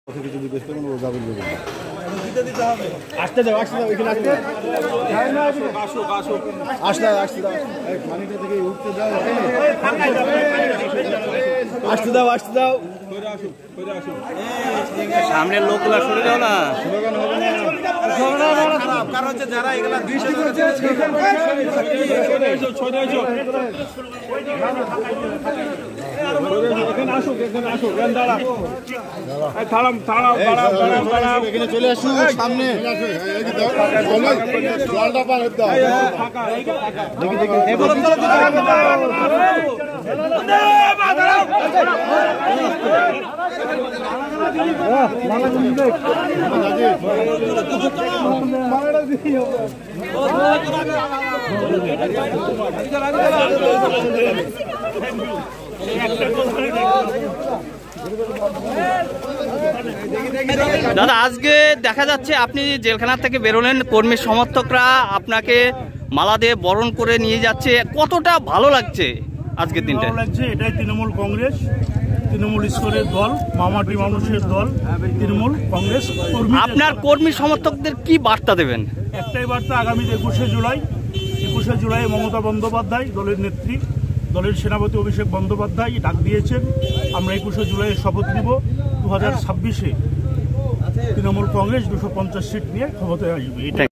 কিছু জিজ্ঞেস করবেন ও যাবেন আসতে দাও এখানে আসতে দাও পানিটা থেকে উঠতে দাও আসতে দাও সামনের লোকগুলা সরে যাও না। কারণ হচ্ছে যারা এগুলা 200 এখানে চলে আসুন সামনে জলটা পার হতে দাও দাদা, আজকে দেখা যাচ্ছে আপনি জেলখানা থেকে বেরোলেন, কর্মী সমর্থকরা আপনাকে মালা দিয়ে বরণ করে নিয়ে যাচ্ছে, কতটা ভালো লাগছে আজকের দিনটা? ভালো লাগছে। এটাই তৃণমূল কংগ্রেস, তৃণমূল ঈশ্বরের দল, মামাটি মানুষের দল, তৃণমূল কংগ্রেস। আপনার কর্মী সমর্থকদের কি বার্তা দেবেন? একটাই বার্তা, আগামী 21শে জুলাই মমতা বন্দ্যোপাধ্যায় দলের নেত্রী, দলের সেনাপতি অভিষেক বন্দ্যোপাধ্যায় ডাক দিয়েছেন। আমরা 21শে জুলাইয়ের শপথ নিব। 2026-এ তৃণমূল কংগ্রেস 250 সিট নিয়ে ক্ষমতায় আসবে।